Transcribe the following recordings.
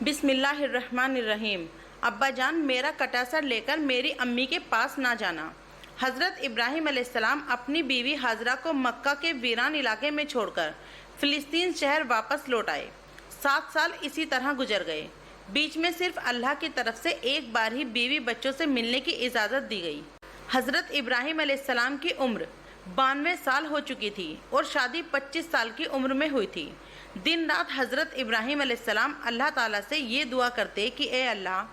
بسم اللہ الرحمن الرحیم۔ ابا جان، میرا کٹاسر لے کر میری امی کے پاس نہ جانا۔ حضرت ابراہیم علیہ السلام اپنی بیوی ہاجرہ کو مکہ کے ویران علاقے میں چھوڑ کر فلسطین شہر واپس لوٹ آئے۔ 7 سال اسی طرح گزر گئے۔ بیچ میں صرف اللہ کی طرف سے ایک بار ہی بیوی بچوں سے ملنے کی اجازت دی گئی۔ حضرت ابراہیم علیہ السلام کی عمر 92 سال ہو چکی تھی اور شادی 25 سال کی عمر میں ہوئی تھی۔ دن رات حضرت ابراہیم علیہ السلام اللہ تعالیٰ سے یہ دعا کرتے کہ اے اللہ،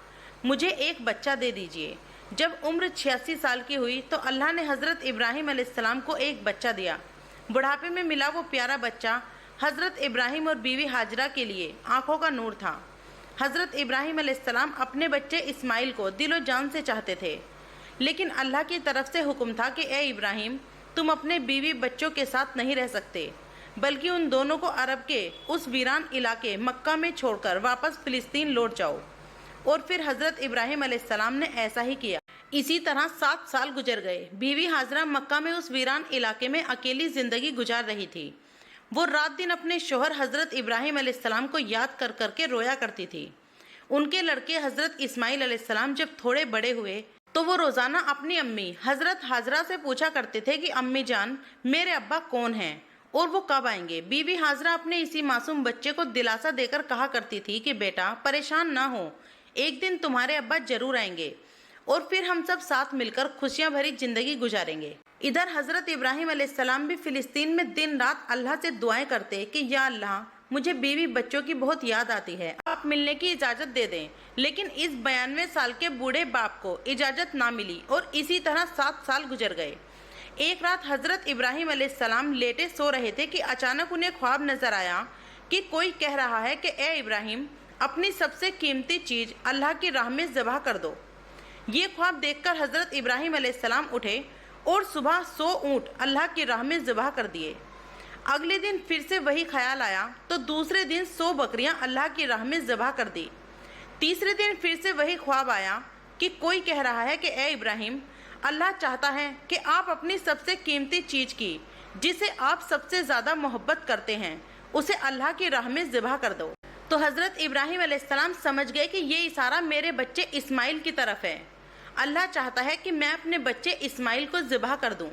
مجھے ایک بچہ دے دیجئے۔ جب عمر 86 سال کی ہوئی تو اللہ نے حضرت ابراہیم علیہ السلام کو ایک بچہ دیا۔ بڑھاپے میں ملا وہ پیارا بچہ حضرت ابراہیم اور بیوی ہاجرہ کے لیے آنکھوں کا نور تھا۔ حضرت ابراہیم علیہ السلام اپنے بچے اسماعیل کو دل و جان سے چاہتے تھے، لیکن اللہ کی طرف سے حکم تھا کہ اے ابراہیم، تم اپنے بیوی بچوں کے ساتھ نہیں رہ سکتے، بلکہ ان دونوں کو عرب کے اس ویران علاقے مکہ میں چھوڑ کر واپس فلسطین لوٹ جاؤ۔ اور پھر حضرت ابراہیم علیہ السلام نے ایسا ہی کیا۔ اسی طرح 7 سال گزر گئے۔ بیوی ہاجرہ مکہ میں اس ویران علاقے میں اکیلی زندگی گزار رہی تھی۔ وہ رات دن اپنے شوہر حضرت ابراہیم علیہ السلام کو یاد کر کر کے رویا کرتی تھی۔ ان کے لڑکے حضرت اسماعیل علیہ السلام جب تھوڑے بڑے ہوئے تو وہ روزانہ اپنی امی حضرت ہاجرہ سے پوچھا کرتے تھے کہ امی جان، میرے ابا کون ہیں اور وہ کب آئیں گے؟ بیوی ہاجرہ اپنے اسی معصوم بچے کو دلاسا دے کر کہا کرتی تھی کہ بیٹا پریشان نہ ہو، ایک دن تمہارے ابا ضرور آئیں گے اور پھر ہم سب ساتھ مل کر خوشیاں بھری زندگی گزاریں گے۔ ادھر حضرت ابراہیم علیہ السلام بھی فلسطین میں دن رات اللہ سے دعائیں کرتے کہ یا اللہ، مجھے بیوی بچوں کی بہت یاد آتی ہے، آپ ملنے کی اجازت دے دیں۔ لیکن اس 92 سال کے بوڑھے باپ کو اجازت نہ ملی اور اسی طرح 7 سال گزر گئے۔ ایک رات حضرت ابراہیم علیہ السلام لیٹے سو رہے تھے کہ اچانک انہیں خواب نظر آیا کہ کوئی کہہ رہا ہے کہ اے ابراہیم، اپنی سب سے قیمتی چیز اللہ کی راہ میں ذبح کر دو۔ یہ خواب دیکھ کر حضرت ابراہیم علیہ السلام اٹھے اور صبح 100 اونٹ اللہ کی راہ میں ذبح کر دیے۔ اگلے دن پھر سے وہی خیال آیا تو دوسرے دن 100 بکریاں اللہ کی راہ میں ذبح کر دی۔ تیسرے دن پھر سے وہی خواب آیا کہ کوئی کہہ رہا ہے کہ اے ابراہیم، اللہ چاہتا ہے کہ آپ اپنی سب سے قیمتی چیز کی، جسے آپ سب سے زیادہ محبت کرتے ہیں، اسے اللہ کی راہ میں ذبح کر دو۔ تو حضرت ابراہیم علیہ السلام سمجھ گئے کہ یہ اشارہ میرے بچے اسماعیل کی طرف ہے۔ اللہ چاہتا ہے کہ میں اپنے بچے اسماعیل کو ذبح کر دوں۔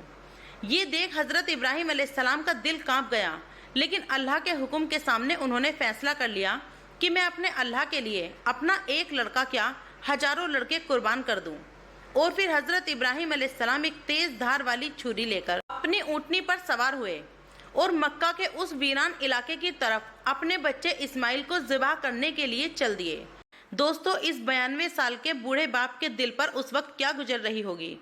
یہ دیکھ حضرت ابراہیم علیہ السلام کا دل کانپ گیا، لیکن اللہ کے حکم کے سامنے انہوں نے فیصلہ کر لیا کہ میں اپنے اللہ کے لیے اپنا ایک لڑکا کیا، ہزاروں لڑکے قربان کر دوں۔ اور پھر حضرت ابراہیم علیہ السلام ایک تیز دھار والی چھری لے کر اپنی اونٹنی پر سوار ہوئے اور مکہ کے اس ویران علاقے کی طرف اپنے بچے اسماعیل کو ذبح کرنے کے لیے چل دیے۔ دوستو، اس 92 سال کے بوڑھے باپ کے دل پر اس وقت کیا گزر رہی ہوگی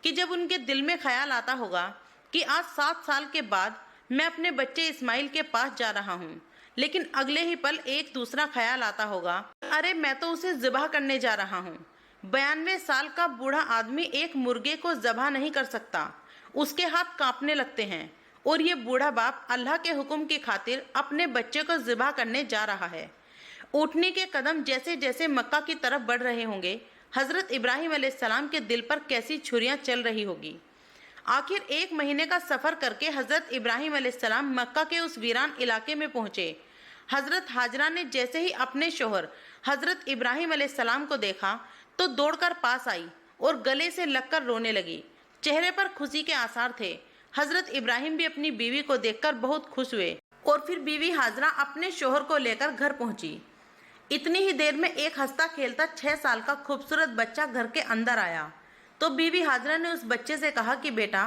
کہ جب ان کے دل میں خیال آتا ہوگا کہ آج 7 سال کے بعد میں اپنے بچے اسماعیل کے پاس جا رہا ہوں، لیکن اگلے ہی پل ایک دوسرا خیال آتا ہوگا، ارے میں تو اسے ذبح کرنے جا رہا ہوں۔ 92 سال کا بوڑھا آدمی ایک مرغے کو ذبح نہیں کر سکتا، اس کے ہاتھ کانپنے لگتے ہیں، اور یہ بوڑھا باپ اللہ کے حکم کی خاطر اپنے بچے کو ذبح کرنے جا رہا ہے۔ اونٹنی کے قدم جیسے جیسے مکہ کی طرف بڑھ رہے ہوں گے، حضرت ابراہیم علیہ السلام کے دل پر کیسی چھریاں چل رہی ہوگی۔ آخر 1 مہینے کا سفر کر کے حضرت ابراہیم علیہ السلام مکہ کے اس ویران علاقے میں پہنچے۔ حضرت ہاجرہ نے جیسے ہی اپنے شوہر حضرت ابراہیم علیہ السلام کو دیکھا تو دوڑ کر پاس آئی اور گلے سے لگ کر رونے لگی۔ چہرے پر خوشی کے آثار تھے۔ حضرت ابراہیم بھی اپنی بیوی کو دیکھ کر بہت خوش ہوئے اور پھر بیوی ہاجرہ اپنے شوہر کو لے کر گھر پہنچی۔ اتنی ہی دیر میں ایک ہنستا کھیلتا 6 سال کا خوبصورت بچہ گھر کے اندر آیا تو بیوی ہاجرہ نے اس بچے سے کہا کہ بیٹا،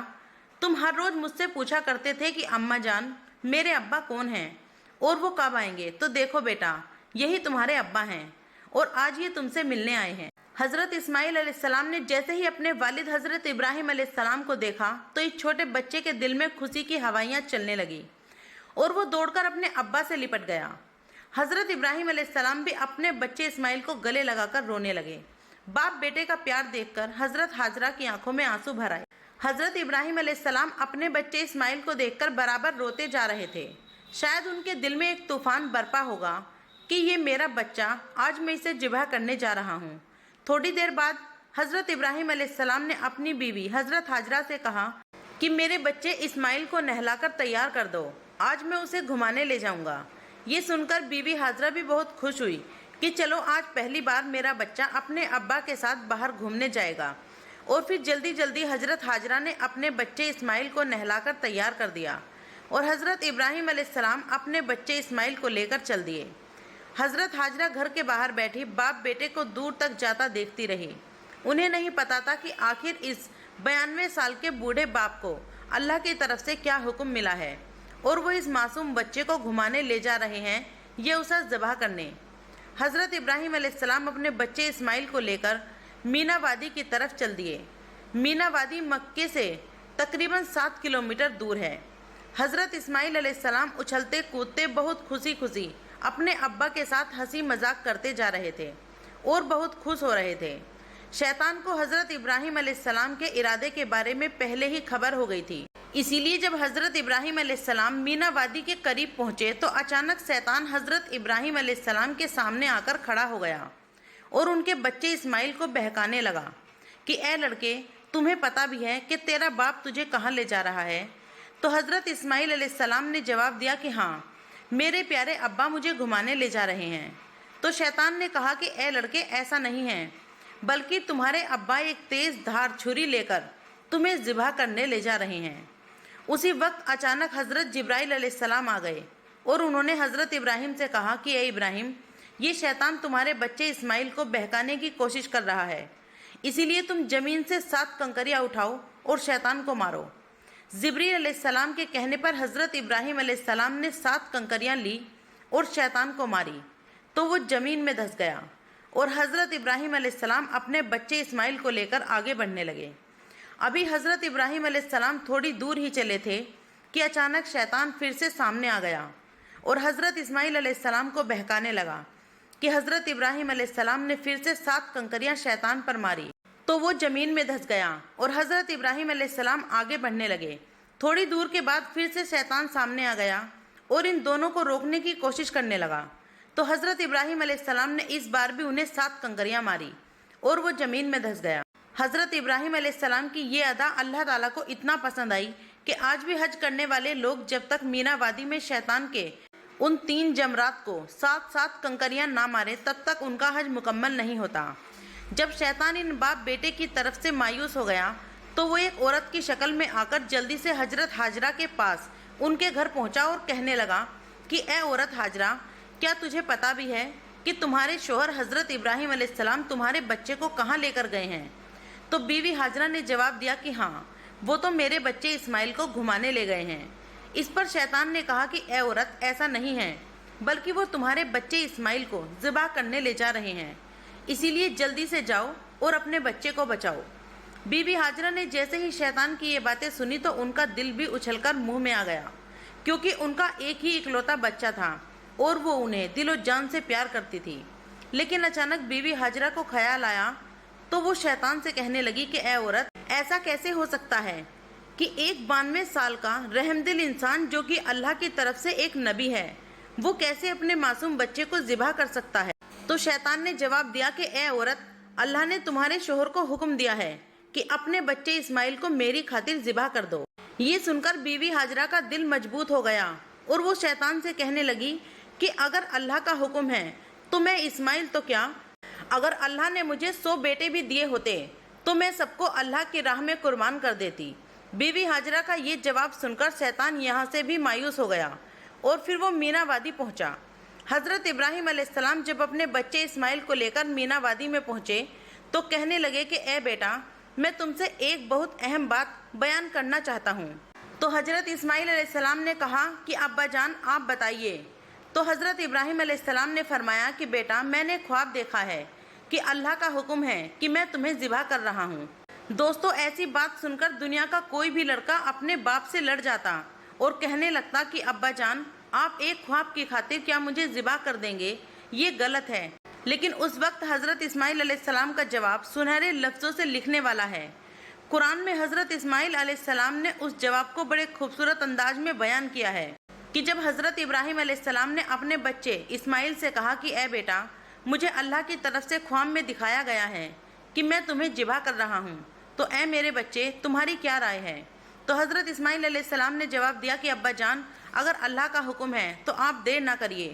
تم ہر روز مجھ سے پوچھا کرتے تھے کہ اماں جان، میرے ابا کون ہیں اور وہ کب آئیں گے؟ تو دیکھو بیٹا، یہی تمہارے ابا ہیں اور آج یہ تم سے ملنے آئے ہیں۔ حضرت اسماعیل علیہ السلام نے جیسے ہی اپنے والد حضرت ابراہیم علیہ السلام کو دیکھا تو اس چھوٹے بچے کے دل میں خوشی کی ہوائیاں چلنے لگی اور وہ دوڑ کر اپنے ابا سے لپٹ گیا۔ حضرت ابراہیم علیہ السلام بھی اپنے بچے اسماعیل کو گلے لگا کر رونے لگے۔ باپ بیٹے کا پیار دیکھ کر حضرت ہاجرہ کی آنکھوں میں آنسو بھر آئے۔ حضرت ابراہیم علیہ السلام اپنے بچے اسماعیل کو دیکھ کر برابر روتے جا رہے تھے۔ شاید ان کے دل میں ایک طوفان برپا ہوگا کہ یہ میرا بچہ، آج میں اسے ذبح کرنے جا رہا ہوں۔ تھوڑی دیر بعد حضرت ابراہیم علیہ السلام نے اپنی بیوی حضرت ہاجرہ سے کہا کہ میرے بچے اسماعیل کو نہلا کر تیار کر دو، آج میں اسے گھمانے لے جاؤں گا۔ یہ سن کر بیوی ہاجرہ بھی بہت خوش ہوئی کہ چلو آج پہلی بار میرا بچہ اپنے ابا کے ساتھ باہر گھومنے جائے گا، اور پھر جلدی جلدی حضرت ہاجرہ نے اپنے بچے اسماعیل کو نہلا کر تیار کر دیا اور حضرت ابراہیم علیہ السلام اپنے بچے اسماعیل کو لے کر چل دیے۔ حضرت ہاجرہ گھر کے باہر بیٹھی باپ بیٹے کو دور تک جاتا دیکھتی رہی۔ انہیں نہیں پتا تھا کہ آخر اس 92 سال کے بوڑھے باپ کو اللہ کی طرف سے کیا حکم ملا ہے، اور وہ اس معصوم بچے کو گھمانے لے جا رہے ہیں، یہ اسے ذبح کرنے۔ حضرت ابراہیم علیہ السلام اپنے بچے اسماعیل کو لے کر مینا وادی کی طرف چل دیے۔ مینا وادی مکے سے تقریباً 7 کلومیٹر دور ہے۔ حضرت اسماعیل علیہ السلام اچھلتے کودتے بہت خوشی اپنے ابا کے ساتھ ہنسی مذاق کرتے جا رہے تھے اور بہت خوش ہو رہے تھے۔ شیطان کو حضرت ابراہیم علیہ السلام کے ارادے کے بارے میں پہلے ہی خبر ہو گئی تھی، اسی لیے جب حضرت ابراہیم علیہ السلام مینا وادی کے قریب پہنچے تو اچانک شیطان حضرت ابراہیم علیہ السلام کے سامنے آ کر کھڑا ہو گیا اور ان کے بچے اسماعیل کو بہکانے لگا کہ اے لڑکے، تمہیں پتہ بھی ہے کہ تیرا باپ تجھے کہاں لے جا رہا ہے؟ تو حضرت اسماعیل علیہ السلام نے جواب دیا کہ ہاں، میرے پیارے ابا مجھے گھمانے لے جا رہے ہیں۔ تو شیطان نے کہا کہ اے لڑکے، ایسا نہیں ہے، بلکہ تمہارے ابا ایک تیز دھار چھری لے کر تمہیں ذبح کرنے لے جا رہے ہیں۔ اسی وقت اچانک حضرت جبرائیل علیہ السلام آ گئے اور انہوں نے حضرت ابراہیم سے کہا کہ اے ابراہیم، یہ شیطان تمہارے بچے اسماعیل کو بہکانے کی کوشش کر رہا ہے، اسی لیے تم زمین سے 7 کنکریاں اٹھاؤ اور شیطان کو مارو۔ جبرائیل علیہ السلام کے کہنے پر حضرت ابراہیم علیہ السلام نے 7 کنکریاں لی اور شیطان کو ماری تو وہ زمین میں دھس گیا، اور حضرت ابراہیم علیہ السلام اپنے بچے اسماعیل کو لے کر آگے بڑھنے لگے۔ ابھی حضرت ابراہیم علیہ السلام تھوڑی دور ہی چلے تھے کہ اچانک شیطان پھر سے سامنے آ گیا اور حضرت اسماعیل علیہ السلام کو بہکانے لگا کہ حضرت ابراہیم علیہ السلام نے پھر سے 7 کنکریاں شیطان پر ماری تو وہ زمین میں دھس گیا، اور حضرت ابراہیم علیہ السلام آگے بڑھنے لگے۔ تھوڑی دور کے بعد پھر سے شیطان سامنے آ گیا اور ان دونوں کو روکنے کی کوشش کرنے لگا، تو حضرت ابراہیم علیہ السلام نے اس بار بھی انہیں 7 کنکریاں ماری اور وہ زمین میں دھس گیا۔ حضرت ابراہیم علیہ السلام کی یہ ادا اللہ تعالیٰ کو اتنا پسند آئی کہ آج بھی حج کرنے والے لوگ جب تک مینا وادی میں شیطان کے ان 3 جمرات کو 7 کنکریاں نہ مارے تب تک ان کا حج مکمل نہیں ہوتا۔ جب شیطان ان باپ بیٹے کی طرف سے مایوس ہو گیا تو وہ ایک عورت کی شکل میں آ کر جلدی سے حضرت ہاجرہ کے پاس ان کے گھر پہنچا اور کہنے لگا کہ اے عورت ہاجرہ، کیا تجھے پتا بھی ہے کہ تمہارے شوہر حضرت ابراہیم علیہ السلام تمہارے بچے کو کہاں لے کر گئے ہیں؟ تو بیوی ہاجرہ نے جواب دیا کہ ہاں، وہ تو میرے بچے اسماعیل کو گھمانے لے گئے ہیں۔ اس پر شیطان نے کہا کہ اے عورت، ایسا نہیں ہے، بلکہ وہ تمہارے بچے اسماعیل کو ذبح کرنے لے جا رہے ہیں، اسی لیے جلدی سے جاؤ اور اپنے بچے کو بچاؤ۔ بی بی ہاجرہ نے جیسے ہی شیطان کی یہ باتیں سنی تو ان کا دل بھی اچھل کر منہ میں آ گیا، کیونکہ ان کا ایک ہی اکلوتا بچہ تھا اور وہ انہیں دل و جان سے پیار کرتی تھی۔ لیکن اچانک بی بی ہاجرہ کو خیال آیا تو وہ شیطان سے کہنے لگی کہ اے عورت، ایسا کیسے ہو سکتا ہے کہ ایک 92 سال کا رحم دل انسان جو کہ اللہ کی طرف سے ایک نبی ہے، وہ کیسے اپنے معصوم بچے کو ذبح کر سکتا ہے؟ تو شیطان نے جواب دیا کہ اے عورت، اللہ نے تمہارے شوہر کو حکم دیا ہے کہ اپنے بچے اسماعیل کو میری خاطر ذبح کر دو۔ یہ سن کر بیوی ہاجرہ کا دل مضبوط ہو گیا اور وہ شیطان سے کہنے لگی کہ اگر اللہ کا حکم ہے تو میں اسماعیل تو کیا، اگر اللہ نے مجھے 100 بیٹے بھی دیے ہوتے تو میں سب کو اللہ کی راہ میں قربان کر دیتی۔ بیوی ہاجرہ کا یہ جواب سن کر شیطان یہاں سے بھی مایوس ہو گیا اور پھر وہ مینا وادی پہنچا۔ حضرت ابراہیم علیہ السلام جب اپنے بچے اسماعیل کو لے کر مینا وادی میں پہنچے تو کہنے لگے کہ اے بیٹا، میں تم سے ایک بہت اہم بات بیان کرنا چاہتا ہوں۔ تو حضرت اسماعیل علیہ السلام نے کہا کہ ابا جان، آپ بتائیے۔ تو حضرت ابراہیم علیہ السلام نے فرمایا کہ بیٹا، میں نے خواب دیکھا ہے کہ اللہ کا حکم ہے کہ میں تمہیں ذبح کر رہا ہوں۔ دوستو، ایسی بات سن کر دنیا کا کوئی بھی لڑکا اپنے باپ سے لڑ جاتا اور کہنے لگتا کہ ابا جان، آپ ایک خواب کی خاطر کیا مجھے ذبح کر دیں گے؟ یہ غلط ہے۔ لیکن اس وقت حضرت اسماعیل علیہ السلام کا جواب سنہرے لفظوں سے لکھنے والا ہے۔ قرآن میں حضرت اسماعیل علیہ السلام نے اس جواب کو بڑے خوبصورت انداز میں بیان کیا ہے کہ جب حضرت ابراہیم علیہ السلام نے اپنے بچے اسماعیل سے کہا کہ اے بیٹا، مجھے اللہ کی طرف سے خواب میں دکھایا گیا ہے کہ میں تمہیں ذبح کر رہا ہوں، تو اے میرے بچے، تمہاری کیا رائے ہے؟ تو حضرت اسماعیل علیہ السلام نے جواب دیا کہ ابا جان، اگر اللہ کا حکم ہے تو آپ دیر نہ کریے،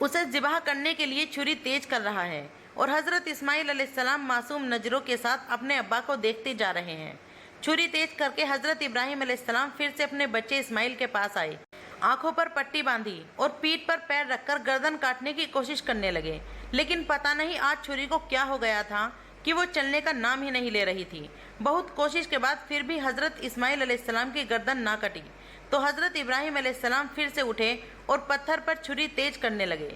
اسے ذبح کرنے کے لیے چھری تیز کر رہا ہے اور حضرت اسماعیل علیہ السلام معصوم نظروں کے ساتھ اپنے ابا کو دیکھتے جا رہے ہیں۔ چھری تیز کر کے حضرت ابراہیم علیہ السلام پھر سے اپنے بچے اسماعیل کے پاس آئے، آنکھوں پر پٹی باندھی اور پیٹھ پر پیر رکھ کر گردن کاٹنے کی کوشش کرنے لگے، لیکن پتہ نہیں آج چھری کو کیا ہو گیا تھا کہ وہ چلنے کا نام ہی نہیں لے رہی تھی۔ بہت کوشش کے بعد پھر بھی حضرت اسماعیل علیہ السلام کی گردن نہ کٹی تو حضرت ابراہیم علیہ السلام پھر سے اٹھے اور پتھر پر چھری تیز کرنے لگے۔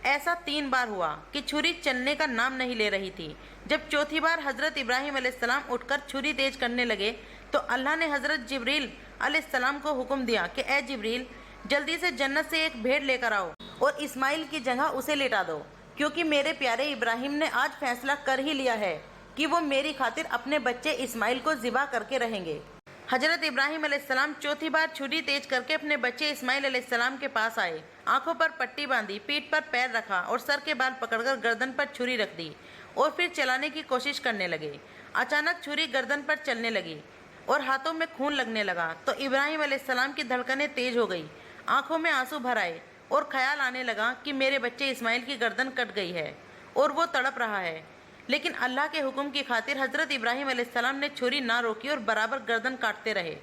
ایسا 3 بار ہوا کہ چھری چلنے کا نام نہیں لے رہی تھی۔ جب چوتھی بار حضرت ابراہیم علیہ السلام اٹھ کر چھری تیز کرنے لگے تو اللہ نے حضرت جبریل علیہ السلام کو حکم دیا کہ اے جبریل، جلدی سے جنت سے ایک بھیڑ لے کر آؤ اور اسماعیل کی جگہ اسے لٹا دو، کیونکہ میرے پیارے ابراہیم نے آج فیصلہ کر ہی لیا ہے کہ وہ میری خاطر اپنے بچے اسماعیل کو ذبح کر کے رہیں گے۔ حضرت ابراہیم علیہ السلام چوتھی بار چھری تیز کر کے اپنے بچے اسماعیل علیہ السلام کے پاس آئے، آنکھوں پر پٹی باندھی، پیٹھ پر پیر رکھا اور سر کے بال پکڑ کر گردن پر چھری رکھ دی اور پھر چلانے کی کوشش کرنے لگے۔ اچانک چھری گردن پر چلنے لگی اور ہاتھوں میں خون لگنے لگا تو ابراہیم علیہ السلام کی دھڑکنیں تیز ہو گئی، آنکھوں میں آنسو بھر آئے اور خیال آنے لگا کہ میرے بچے اسماعیل کی گردن کٹ گئی ہے اور وہ تڑپ رہا ہے۔ لیکن اللہ کے حکم کی خاطر حضرت ابراہیم علیہ السلام نے چھری نہ روکی اور برابر گردن کاٹتے رہے۔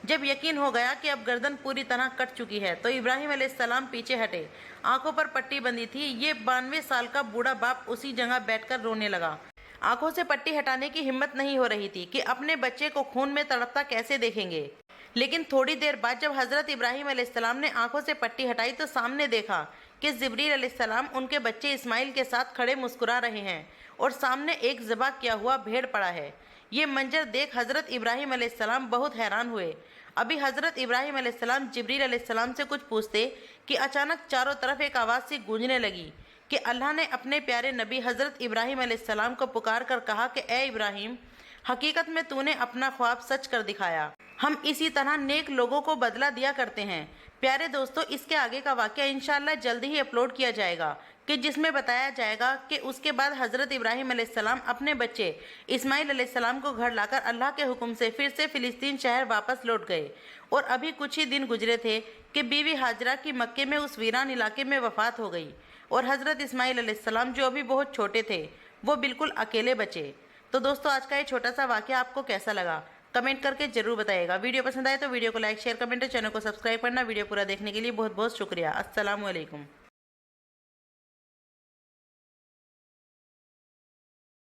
جب یقین ہو گیا کہ اب گردن پوری طرح کٹ چکی ہے تو ابراہیم علیہ السلام پیچھے ہٹے، آنکھوں پر پٹی بندھی تھی۔ یہ 92 سال کا بوڑھا باپ اسی جگہ بیٹھ کر رونے لگا۔ آنکھوں سے پٹی ہٹانے کی ہمت نہیں ہو رہی تھی کہ اپنے بچے کو خون میں تڑپتا کیسے دیکھیں گے۔ لیکن تھوڑی دیر بعد جب حضرت ابراہیم علیہ السلام نے آنکھوں سے پٹی ہٹائی تو سامنے دیکھا کہ جبریل علیہ السلام ان کے بچے اسماعیل کے ساتھ کھڑے مسکرا رہے ہیں اور سامنے ایک ذبح کیا ہوا بھیڑ پڑا ہے۔ یہ منظر دیکھ حضرت ابراہیم علیہ السلام بہت حیران ہوئے۔ ابھی حضرت ابراہیم علیہ السلام جبریل علیہ السلام سے کچھ پوچھتے کہ اچانک چاروں طرف ایک آواز سی گونجنے لگی کہ اللہ نے اپنے پیارے نبی حضرت ابراہیم علیہ السلام کو پکار کر کہا کہ اے ابراہیم، حقیقت میں تو نے اپنا خواب سچ کر دکھایا۔ ہم اسی طرح نیک لوگوں کو بدلہ دیا کرتے ہیں۔ پیارے دوستو، اس کے آگے کا واقعہ انشاءاللہ جلدی ہی اپلوڈ کیا جائے گا کہ جس میں بتایا جائے گا کہ اس کے بعد حضرت ابراہیم علیہ السلام اپنے بچے اسماعیل علیہ السلام کو گھر لا کر اللہ کے حکم سے پھر سے فلسطین شہر واپس لوٹ گئے، اور ابھی کچھ ہی دن گزرے تھے کہ بیوی ہاجرہ کی مکے میں اس ویران علاقے میں وفات ہو گئی اور حضرت اسماعیل علیہ السلام جو ابھی بہت چھوٹے تھے وہ بالکل اکیلے بچے۔ تو دوستو، آج کا یہ چھوٹا سا واقعہ آپ کو کیسا لگا کمنٹ کر کے ضرور بتائیے گا۔ ویڈیو پسند آئے تو ویڈیو کو لائک، شیئر، کمنٹ اور چینل کو سبسکرائب کرنا۔ ویڈیو پورا دیکھنے کے لیے بہت بہت شکریہ۔ السلام علیکم۔